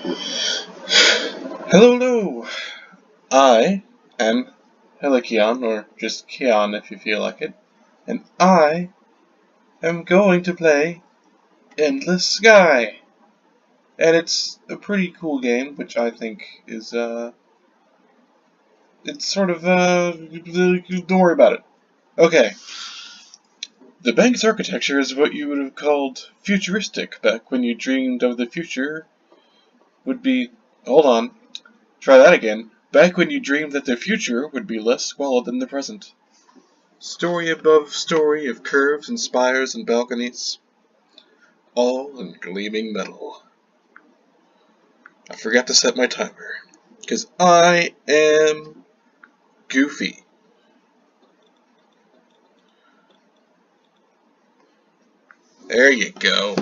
Hello, hello! I am Helikion, or just Kion if you feel like it, and I am going to play Endless Sky. And it's a pretty cool game, which I think is, it's sort of, don't worry about it. Okay. The bank's architecture is what you would have called futuristic back when you dreamed of the future would be, hold on, try that again. Back when you dreamed that the future would be less squalid than the present. Story above story of curves and spires and balconies, all in gleaming metal. I forgot to set my timer, because I am goofy. There you go.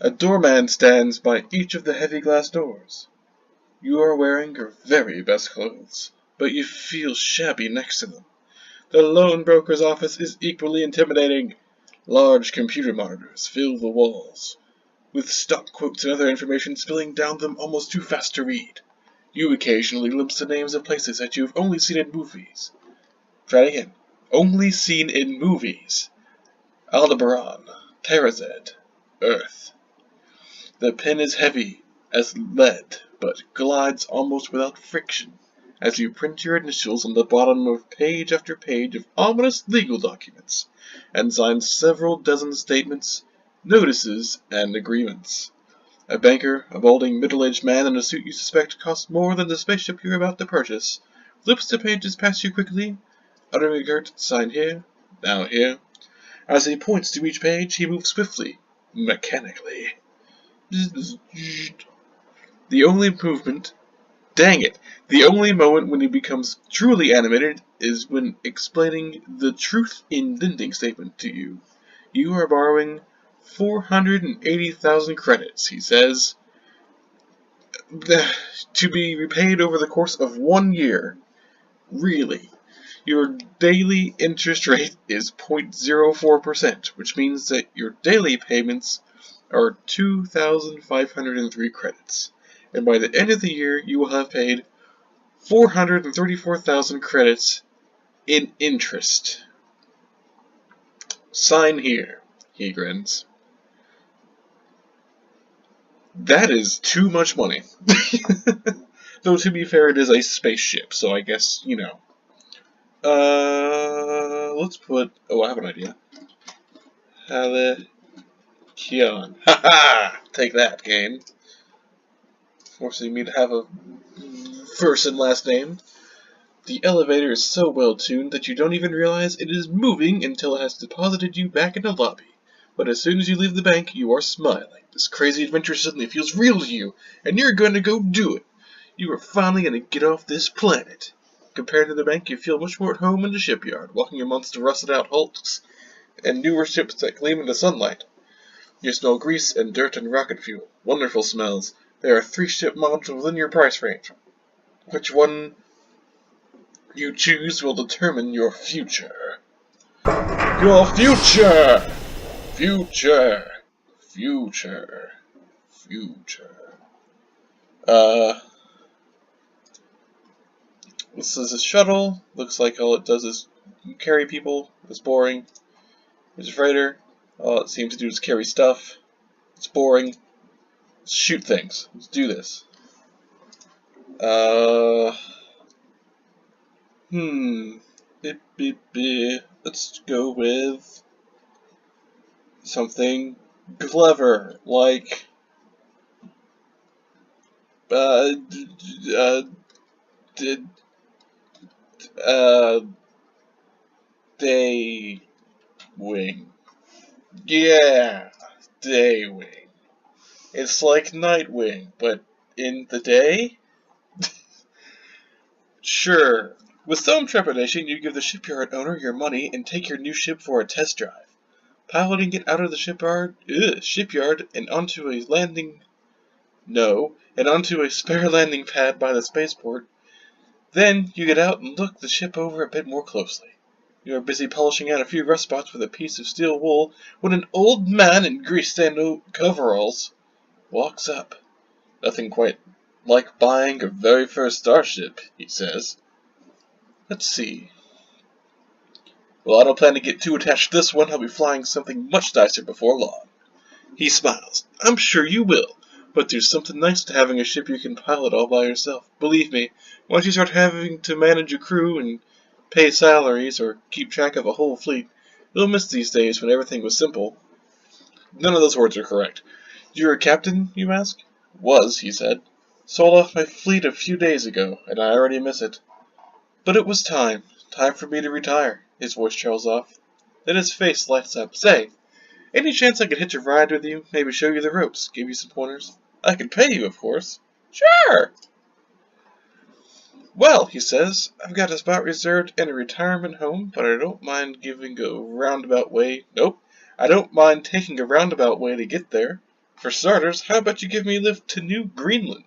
A doorman stands by each of the heavy glass doors. You are wearing your very best clothes, but you feel shabby next to them. The loan broker's office is equally intimidating. Large computer monitors fill the walls, with stock quotes and other information spilling down them almost too fast to read. You occasionally glimpse the names of places that you've only seen in movies. Try it again. Only seen in movies. Aldebaran, Terrazed, Earth. The pen is heavy as lead, but glides almost without friction as you print your initials on the bottom of page after page of ominous legal documents, and sign several dozen statements, notices, and agreements. A banker, a balding middle-aged man in a suit you suspect costs more than the spaceship you're about to purchase, flips the pages past you quickly, uttering a curt, sign here, now here. As he points to each page, he moves swiftly, mechanically. The only movement, dang it, the only moment when he becomes truly animated is when explaining the truth in lending statement to you. You are borrowing 480,000 credits, he says, to be repaid over the course of 1 year. Really? Your daily interest rate is 0.04%, which means that your daily payments are 2,503 credits. And by the end of the year, you will have paid 434,000 credits in interest. Sign here, he grins. That is too much money. Though to be fair, it is a spaceship, so I guess, you know. Let's put, I have an idea. Helikion. Haha! Take that, game. Forcing me to have a first and last name. The elevator is so well tuned that you don't even realize it is moving until it has deposited you back in the lobby. But as soon as you leave the bank, you are smiling. This crazy adventure suddenly feels real to you, and you're going to go do it. You are finally going to get off this planet. Compared to the bank, you feel much more at home in the shipyard, walking amongst the rusted-out hulks and newer ships that gleam in the sunlight. You smell grease and dirt and rocket fuel. Wonderful smells. There are 3 ship models within your price range. Which one you choose will determine your future. Your future! Future! Future! Future. This is a shuttle. Looks like all it does is carry people. It's boring. There's a freighter. All it seems to do is carry stuff. It's boring. Let's shoot things. Let's do this. Let's go with something clever, like day wing. Yeah, day wing. It's like Nightwing, but in the day? Sure. With some trepidation, you give the shipyard owner your money and take your new ship for a test drive. Piloting it out of the shipyard and onto a spare landing pad by the spaceport. Then you get out and look the ship over a bit more closely. You are busy polishing out a few rust spots with a piece of steel wool when an old man in grease-stained coveralls walks up. Nothing quite like buying your very first starship, he says. Let's see. Well, I don't plan to get too attached to this one. I'll be flying something much nicer before long. He smiles. I'm sure you will. But there's something nice to having a ship you can pilot all by yourself. Believe me, once you start having to manage a crew and pay salaries or keep track of a whole fleet, you'll miss these days when everything was simple. None of those words are correct. You're a captain, you ask? Was, he said. Sold off my fleet a few days ago, and I already miss it. But it was time. Time for me to retire. His voice trails off. Then his face lights up. Say, any chance I could hitch a ride with you? Maybe show you the ropes, give you some pointers? I could pay you, of course. Sure! Well, he says, I've got a spot reserved in a retirement home, but I don't mind giving a roundabout way. Nope. I don't mind taking a roundabout way to get there. For starters, how about you give me a lift to New Greenland?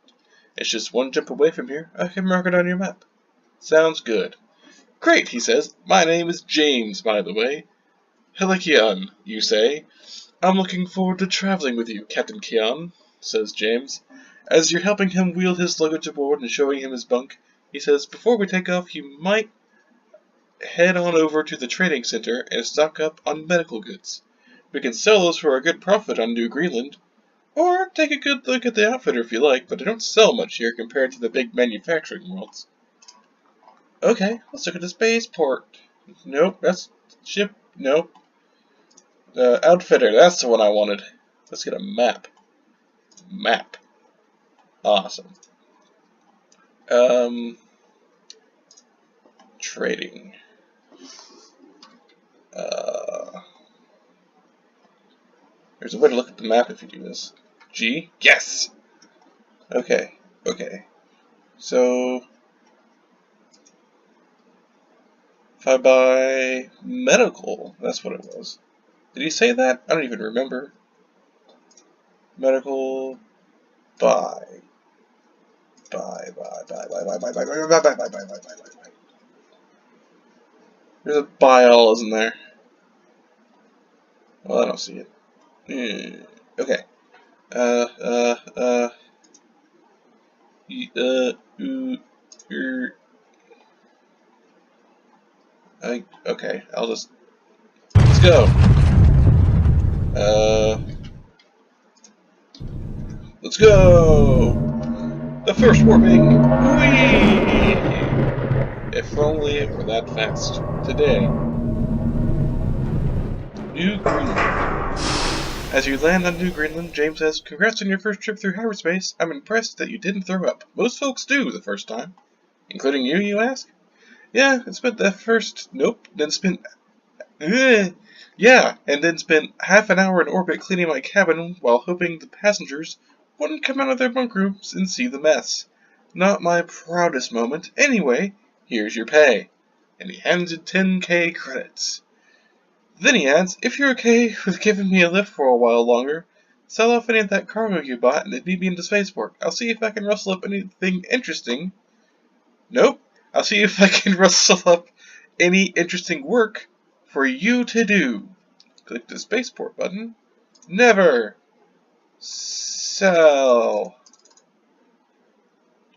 It's just one jump away from here. I can mark it on your map. Sounds good. Great, he says. My name is James, by the way. Helikion, you say. I'm looking forward to traveling with you, Captain Keon, says James. As you're helping him wheel his luggage aboard and showing him his bunk, he says, before we take off, you might head on over to the trading center and stock up on medical goods. We can sell those for a good profit on New Greenland. Or take a good look at the outfitter if you like, but they don't sell much here compared to the big manufacturing worlds. Okay, let's look at the spaceport. Nope, that's ship. Nope. Outfitter, that's the one I wanted. Let's get a map. Map. Awesome. Trading. There's a way to look at the map if you do this. G? Yes! Okay, okay. So, if I buy medical, that's what it was. Did he say that? I don't even remember. Medical, buy. Buy. There's a buy all, isn't there? Well, I don't see it. Okay. Okay, I'll just, let's go. Let's go! The first warping! Whee! If only it were that fast. Today. New Greenland. As you land on New Greenland, James says, congrats on your first trip through hyperspace. I'm impressed that you didn't throw up. Most folks do the first time. Including you ask? Yeah, and spent that first... Nope. Then spent... Yeah, and then spent half an hour in orbit cleaning my cabin while hoping the passengers wouldn't come out of their bunk rooms and see the mess. Not my proudest moment. Anyway, here's your pay. And he hands you 10k credits. Then he adds, if you're okay with giving me a lift for a while longer, sell off any of that cargo you bought and meet me in the spaceport. I'll see if I can rustle up anything interesting. Nope. I'll see if I can rustle up any interesting work for you to do. Click the spaceport button. Never. Sell.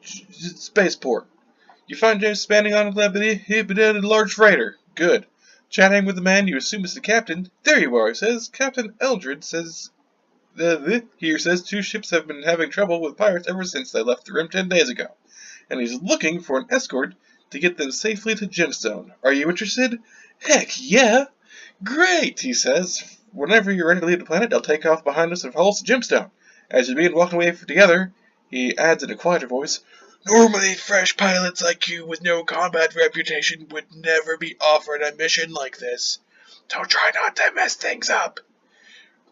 Spaceport. You find James standing on a large freighter. Good. Chatting with the man you assume is the captain. There you are, he says. Captain Eldred says... Here says 2 ships have been having trouble with pirates ever since they left the rim 10 days ago. And he's looking for an escort to get them safely to Gemstone. Are you interested? Heck yeah! Great, he says. Whenever you're ready to leave the planet, I'll take off behind us and follow us to Gemstone. As you begin walking away together, he adds in a quieter voice, normally fresh pilots like you with no combat reputation would never be offered a mission like this. So try not to mess things up.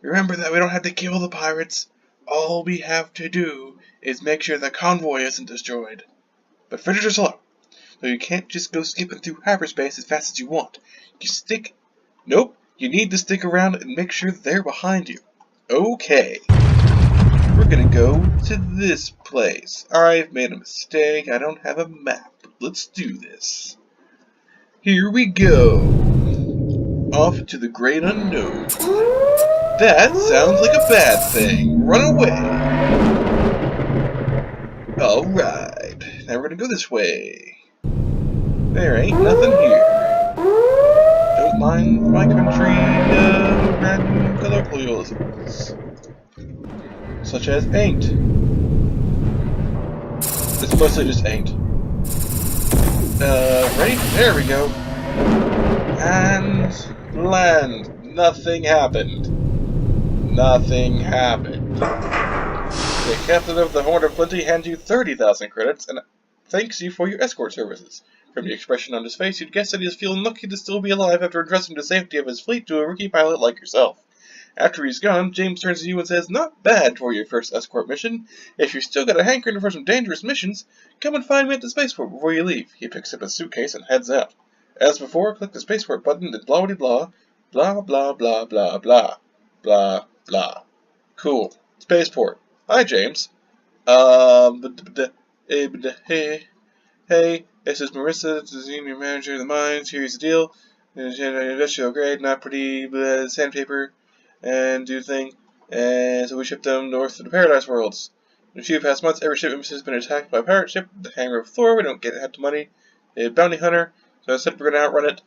Remember that we don't have to kill the pirates. All we have to do is make sure the convoy isn't destroyed. But fritters are slow, so you can't just go skipping through hyperspace as fast as you want. Nope, you need to stick around and make sure they're behind you. Okay. We're gonna go to this place. I've made a mistake. I don't have a map. Let's do this. Here we go. Off to the great unknown. That sounds like a bad thing. Run away. Alright, now we're gonna go this way. There ain't nothing here. Don't mind my country, random colloquialisms. Such as ain't. It's mostly just ain't. Ready? There we go. And land. Nothing happened. Nothing happened. The captain of the Horn of Plenty hands you 30,000 credits and thanks you for your escort services. From the expression on his face, you'd guess that he is feeling lucky to still be alive after entrusting the safety of his fleet to a rookie pilot like yourself. After he's gone, James turns to you and says, "Not bad for your first escort mission. If you've still got a hankering for some dangerous missions, come and find me at the spaceport before you leave." He picks up his suitcase and heads out. As before, click the spaceport button and blah blah blah, blah blah blah blah blah, blah blah. Cool. Spaceport. Hi, James. Hey, this is Marissa, the senior manager of the mines. Here's the deal. Industrial grade, not pretty, sandpaper, and do the thing. And so we shipped them north to the Paradise Worlds. In a few past months, every shipment has been attacked by a pirate ship. The hangar of floor, we don't get the money. A bounty hunter, so I said we're gonna outrun it.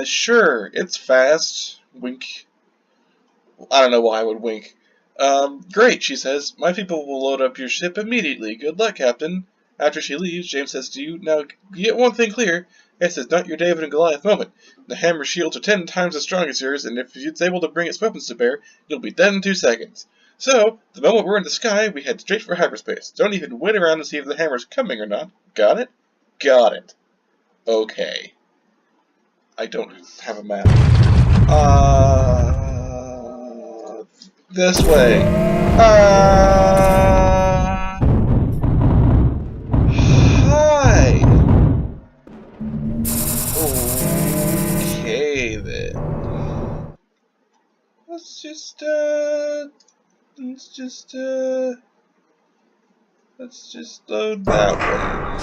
Sure, it's fast. Wink. I don't know why I would wink. Great, she says. My people will load up your ship immediately. Good luck, Captain. After she leaves, James says to you, "Now, get one thing clear. This is not your David and Goliath moment. The hammer shields are 10 times as strong as yours, and if it's able to bring its weapons to bear, you'll be dead in 2 seconds. So, the moment we're in the sky, we head straight for hyperspace. Don't even wait around to see if the hammer's coming or not. Got it? Got it. Okay. I don't have a map. This way. Hi. Okay then. Let's just load that one.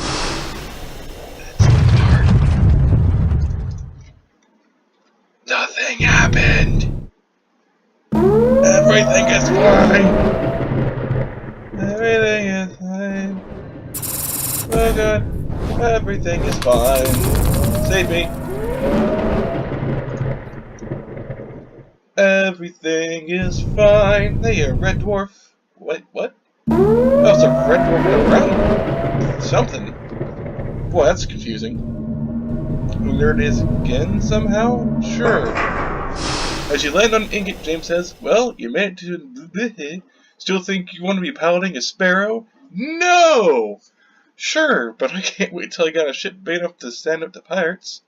Nothing happened. Everything is fine. Everything is fine. Oh god. Everything is fine. Save me. Everything is fine. Hey, a red dwarf. Wait, what? Oh, it's a red dwarf in a brown something. Boy, that's confusing. Who there it is again somehow? Sure. As you land on an ingot, James says, "Well, you made it to... Still think you want to be piloting a sparrow?" No! Sure, but I can't wait till I got a ship big enough to stand up to pirates.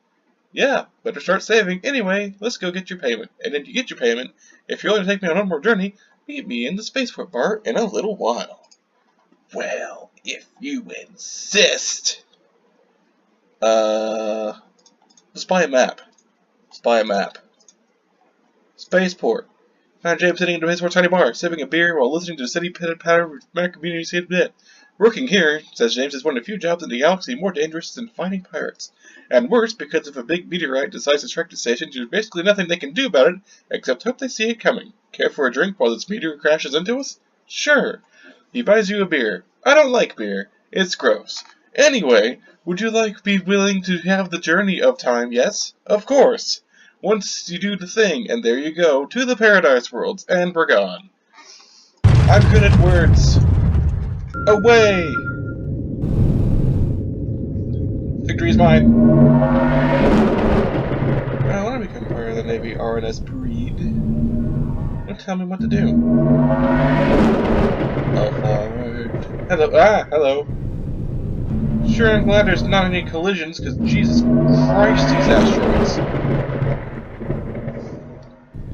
Yeah, better start saving. Anyway, let's go get your payment. And then you get your payment, if you're going to take me on one more journey, meet me in the spaceport bar in a little while. Well, if you insist. Let's buy a map. Let's buy a map. Spaceport. Found James sitting in his tiny bar, sipping a beer while listening to the city patter of American community bit. Working here, says James, is one of the few jobs in the galaxy more dangerous than finding pirates. And worse, because if a big meteorite decides to strike the station, there's basically nothing they can do about it, except hope they see it coming. Care for a drink while this meteor crashes into us? Sure. He buys you a beer. I don't like beer. It's gross. Anyway, would you be willing to have the journey of time? Yes? Of course. Once you do the thing, and there you go, to the Paradise Worlds, and we're gone. I'm good at words. Away! Victory is mine. I want to become part of the Navy RNS breed. Don't tell me what to do. Oh, forward. Hello. Hello. Sure, I'm glad there's not any collisions, because Jesus Christ, these asteroids.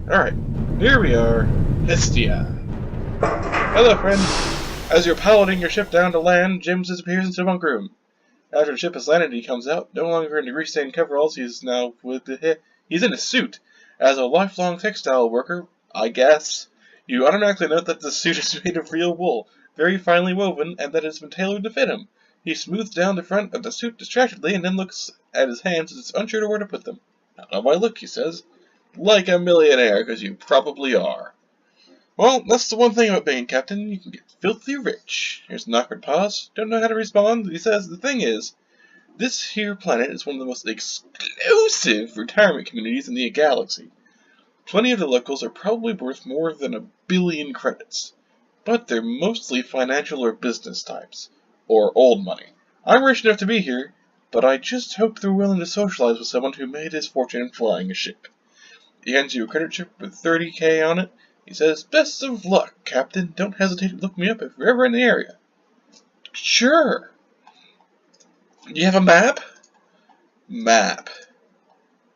Alright, here we are. Hestia. Hello, friend. As you're piloting your ship down to land, Jim disappears into the bunk room. After the ship has landed, he comes out, no longer in the grease-stained coveralls. He's now he's in a suit. As a lifelong textile worker, I guess, you automatically note that the suit is made of real wool, very finely woven, and that it's been tailored to fit him. He smooths down the front of the suit distractedly and then looks at his hands as if unsure to where to put them. "Not on my look," he says. like a millionaire, because you probably are. Well, that's the one thing about being captain, you can get filthy rich. Here's an awkward pause. Don't know how to respond. He says, the thing is, this here planet is one of the most exclusive retirement communities in the galaxy. Plenty of the locals are probably worth more than 1 billion credits. But they're mostly financial or business types. Or old money. I'm rich enough to be here, but I just hope they're willing to socialize with someone who made his fortune flying a ship. He hands you a credit chip with 30K on it. He says, best of luck, Captain. Don't hesitate to look me up if you're ever in the area. Sure. Do you have a map? Map.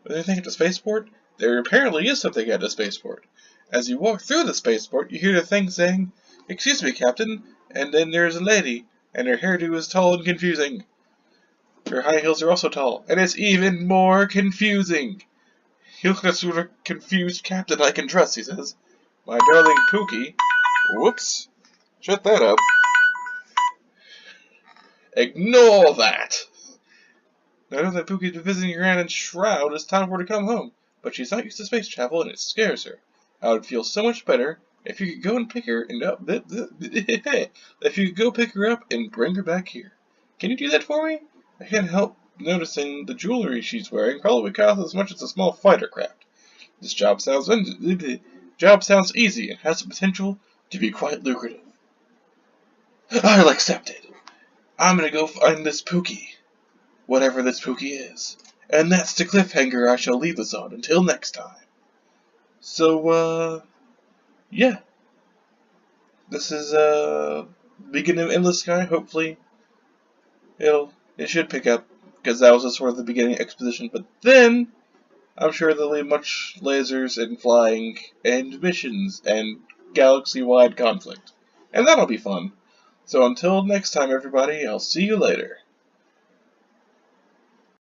Anything at the spaceport? There apparently is something at the spaceport. As you walk through the spaceport, you hear the thing saying, excuse me, Captain, and then there's a lady, and her hairdo is tall and confusing. Her high heels are also tall, and it's even more confusing. You look at sort of confused captain I can trust, he says. My darling Pookie. Whoops. Shut that up. Ignore that. I know that Pookie's been visiting her aunt in Shroud. It's time for her to come home. But she's not used to space travel, and it scares her. I would feel so much better if you could go and pick her and up. If you could go pick her up and bring her back here. Can you do that for me? I can't help noticing the jewelry she's wearing probably costs as much as a small fighter craft. This job sounds easy and has the potential to be quite lucrative. I'll accept it. I'm gonna go find this Pookie. Whatever this Pookie is. And that's the cliffhanger I shall leave us on until next time. So, yeah. This is, beginning of Endless Sky. Hopefully, it should pick up, because that was sort of the beginning exposition. But then, I'm sure there'll be much lasers and flying, and missions, and galaxy-wide conflict. And that'll be fun. So until next time, everybody, I'll see you later.